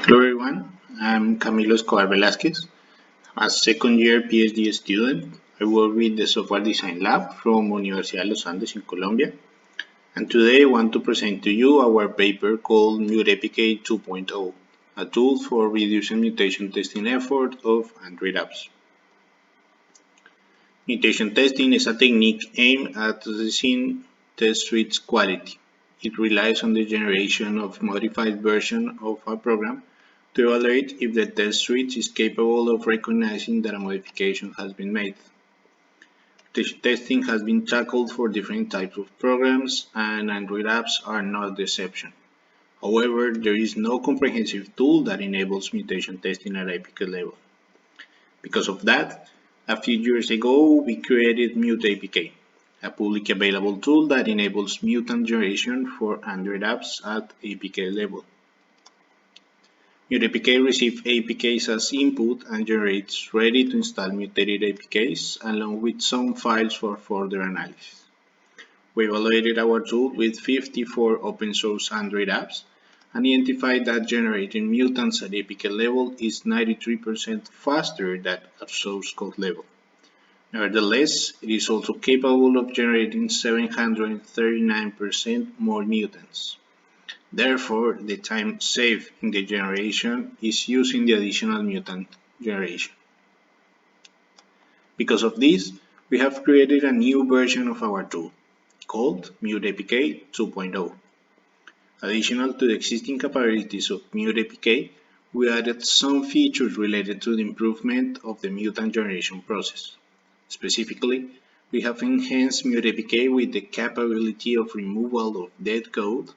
Hello everyone, I'm Camilo Escobar Velasquez. A second-year PhD student, I work with the Software Design Lab from Universidad de los Andes in Colombia. And today I want to present to you our paper called MutAPK 2.0, a tool for reducing mutation testing effort of Android apps. Mutation testing is a technique aimed at assessing test suite's quality. It relies on the generation of modified version of a program to evaluate if the test suite is capable of recognizing that a modification has been made. Mutation testing has been tackled for different types of programs, and Android apps are not the exception. However, there is no comprehensive tool that enables mutation testing at APK level. Because of that, a few years ago, we created MutAPK, a publicly available tool that enables mutant generation for Android apps at APK level. MutAPK receives APKs as input and generates ready-to-install mutated APKs along with some files for further analysis. We evaluated our tool with 54 open-source Android apps and identified that generating mutants at APK level is 93% faster than at source code level. Nevertheless, it is also capable of generating 739% more mutants. Therefore, the time saved in the generation is using the additional mutant generation. Because of this, we have created a new version of our tool, called MutAPK 2.0. Additional to the existing capabilities of MutAPK, we added some features related to the improvement of the mutant generation process. Specifically, we have enhanced MutAPK with the capability of removal of dead code,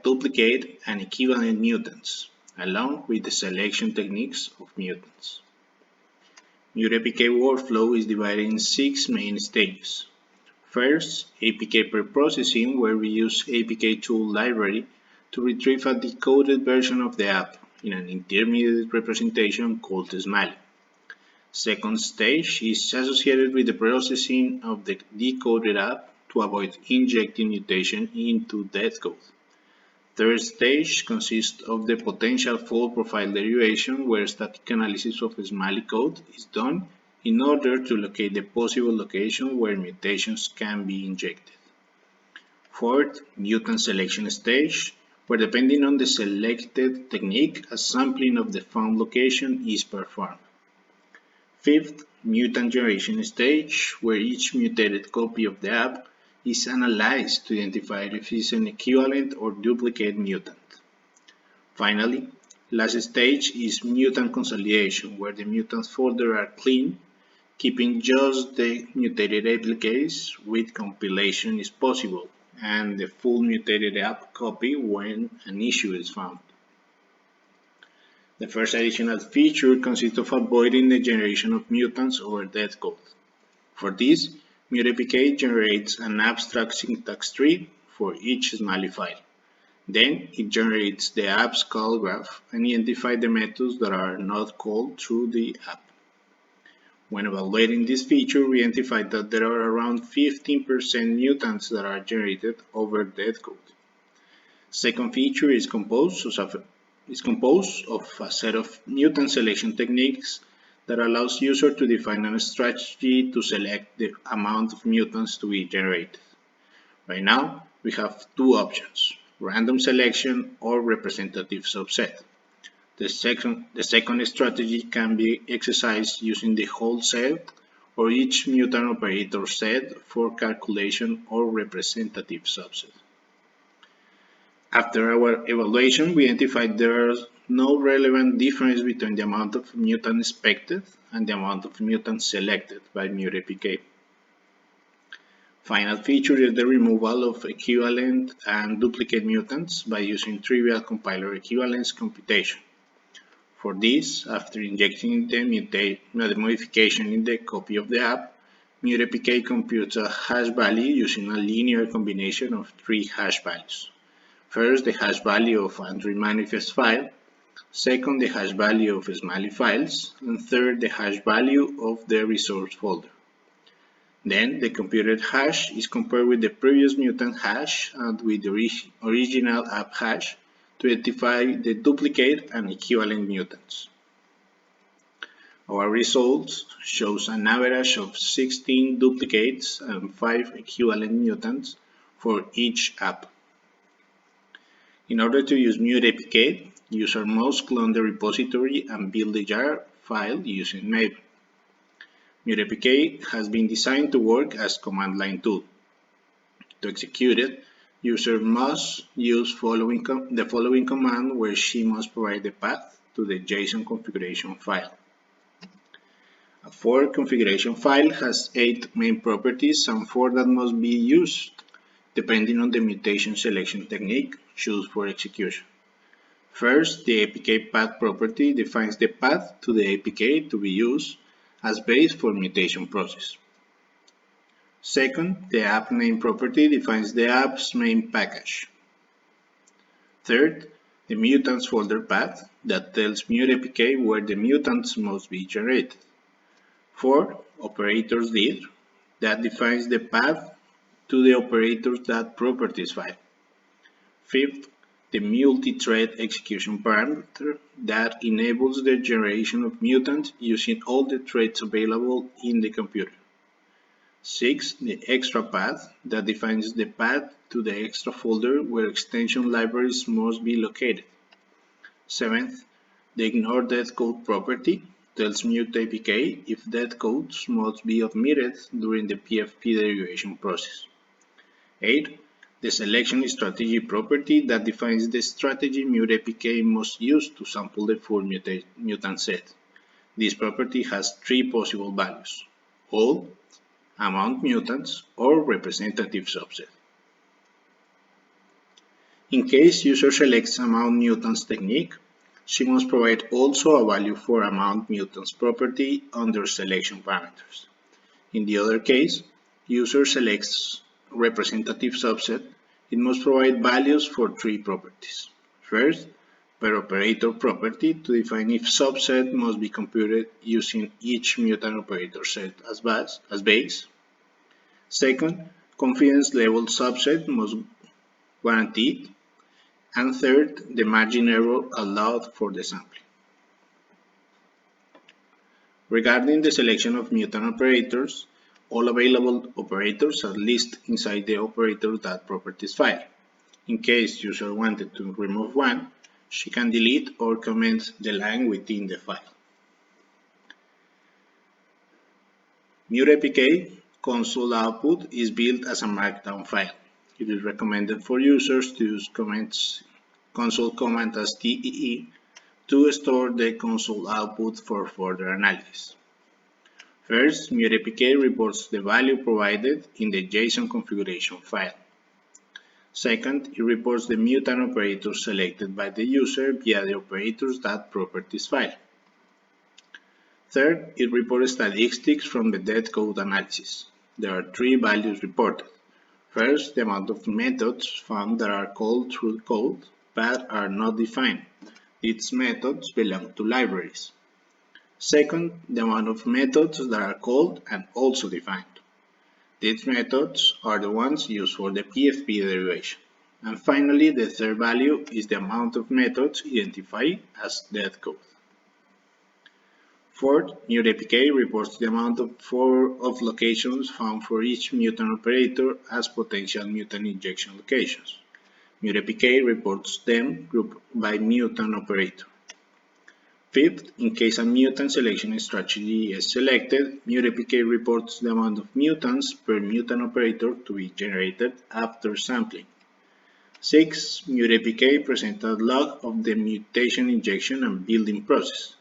duplicate and equivalent mutants, along with the selection techniques of mutants. MutAPK Workflow is divided in 6 main stages. First, APK preprocessing, where we use APK tool library to retrieve a decoded version of the app in an intermediate representation called SMILEY. Second stage is associated with the processing of the decoded app to avoid injecting mutation into dead code. Third stage consists of the potential fault profile derivation, where static analysis of SMILEY code is done in order to locate the possible location where mutations can be injected. Fourth, mutant selection stage, where depending on the selected technique, a sampling of the found location is performed. Fifth, mutant generation stage, where each mutated copy of the app is analyzed to identify if it is an equivalent or duplicate mutant. Finally, last stage is mutant consolidation, where the mutant folders are cleaned, keeping just the mutated APKs with compilation is possible, and the full mutated app copy when an issue is found. The first additional feature consists of avoiding the generation of mutants over dead code. For this, MutAPK generates an abstract syntax tree for each SMILEY file. Then it generates the app's call graph and identifies the methods that are not called through the app. When evaluating this feature, we identified that there are around 15% mutants that are generated over dead code. Second feature is composed of a set of mutant selection techniques that allows user to define a strategy to select the amount of mutants to be generated. Right now, we have two options, random selection or representative subset. The second strategy can be exercised using the whole set or each mutant operator set for calculation or representative subset. After our evaluation, we identified there is no relevant difference between the amount of mutant expected and the amount of mutants selected by MutAPK. Final feature is the removal of equivalent and duplicate mutants by using trivial compiler equivalence computation. For this, after injecting the modification in the copy of the app, MutAPK computes a hash value using a linear combination of 3 hash values. First, the hash value of Android manifest file, second, the hash value of SMILEY files, and third, the hash value of the resource folder. Then, the computed hash is compared with the previous mutant hash and with the original app hash to identify the duplicate and equivalent mutants. Our results shows an average of 16 duplicates and 5 equivalent mutants for each app. In order to use MutAPK, user must clone the repository and build the jar file using Maven. MutAPK has been designed to work as command line tool. To execute it, user must use the following command where she must provide the path to the JSON configuration file. A for configuration file has 8 main properties and 4 that must be used depending on the mutation selection technique chosen for execution. First, the APK path property defines the path to the APK to be used as base for mutation process. Second, the app name property defines the app's main package. Third, the mutants folder path that tells MutAPK where the mutants must be generated. Fourth, operators dir that defines the path to the operators.properties file. Fifth, the multi-thread execution parameter that enables the generation of mutants using all the threads available in the computer. Sixth, the extra path that defines the path to the extra folder where extension libraries must be located. Seventh, the ignore dead code property tells MutAPK if dead codes must be omitted during the PFP derivation process. 8. The selection strategy property that defines the strategy MutAPK must use to sample the full mutant set. This property has 3 possible values: all, amount mutants, or representative subset. In case user selects amount mutants technique, she must provide also a value for amount mutants property under selection parameters. In the other case, user selects representative subset, it must provide values for 3 properties. First, per operator property to define if subset must be computed using each mutant operator set as base. Second, confidence level subset must guaranteed. And third, the margin error allowed for the sampling. Regarding the selection of mutant operators, all available operators are listed inside the operator.properties file. In case user wanted to remove one, she can delete or comment the line within the file. MutAPK console output is built as a markdown file. It is recommended for users to use console command as TEE to store the console output for further analysis. First, MutAPK reports the value provided in the JSON configuration file. Second, it reports the mutant operator selected by the user via the operators.properties file. Third, it reports statistics from the dead code analysis. There are 3 values reported. First, the amount of methods found that are called through code but are not defined. These methods belong to libraries. Second, the amount of methods that are called and also defined. These methods are the ones used for the PFP derivation. And finally, the third value is the amount of methods identified as dead code. Fourth, MutAPK reports the amount of locations found for each mutant operator as potential mutant injection locations. MutAPK reports them grouped by mutant operator. Fifth, in case a mutant selection strategy is selected, MutAPK reports the amount of mutants per mutant operator to be generated after sampling. Sixth, MutAPK presents a log of the mutation injection and building process.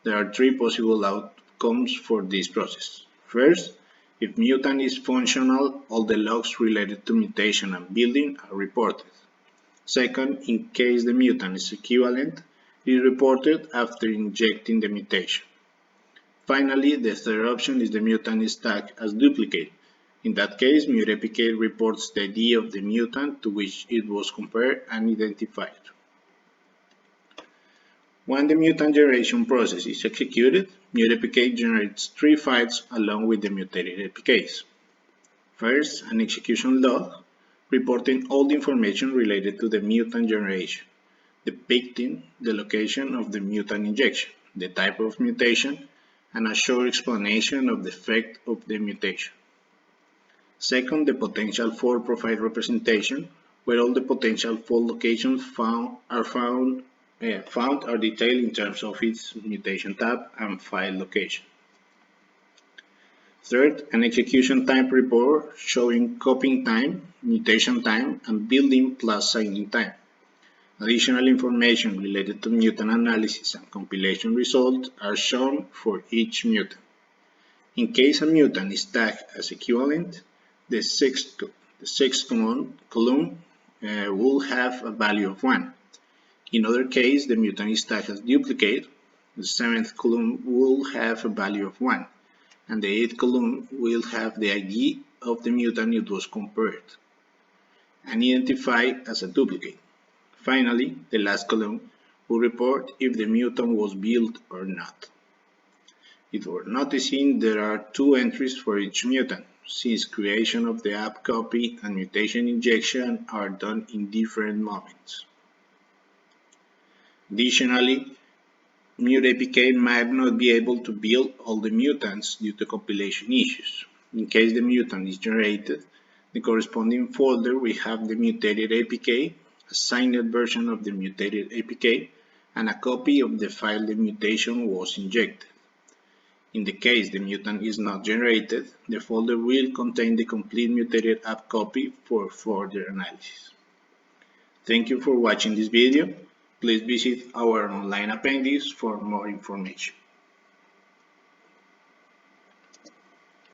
There are 3 possible outcomes for this process. First, if mutant is functional, all the logs related to mutation and building are reported. Second, in case the mutant is equivalent, it is reported after injecting the mutation. Finally, the third option is the mutant is tagged as duplicate. In that case, MutAPK reports the ID of the mutant to which it was compared and identified. When the mutant generation process is executed, MutAPK generates 3 files along with the mutated APKs. First, an execution log reporting all the information related to the mutant generation. depicting the location of the mutant injection, the type of mutation, and a short explanation of the effect of the mutation. Second, the potential fault profile representation, where all the potential fault locations found are detailed in terms of its mutation tab and file location. Third, an execution time report showing copying time, mutation time, and building plus signing time. Additional information related to mutant analysis and compilation results are shown for each mutant. In case a mutant is tagged as equivalent, the sixth column will have a value of 1. In other case, the mutant is tagged as duplicate, the seventh column will have a value of 1, and the eighth column will have the ID of the mutant it was compared and identified as a duplicate. Finally, the last column will report if the mutant was built or not. It's worth noticing there are 2 entries for each mutant, since creation of the app copy and mutation injection are done in different moments. Additionally, MutAPK might not be able to build all the mutants due to compilation issues. In case the mutant is generated, the corresponding folder will have the mutated APK, a signed version of the mutated APK, and a copy of the file the mutation was injected. In the case the mutant is not generated, the folder will contain the complete mutated app copy for further analysis. Thank you for watching this video. Please visit our online appendix for more information.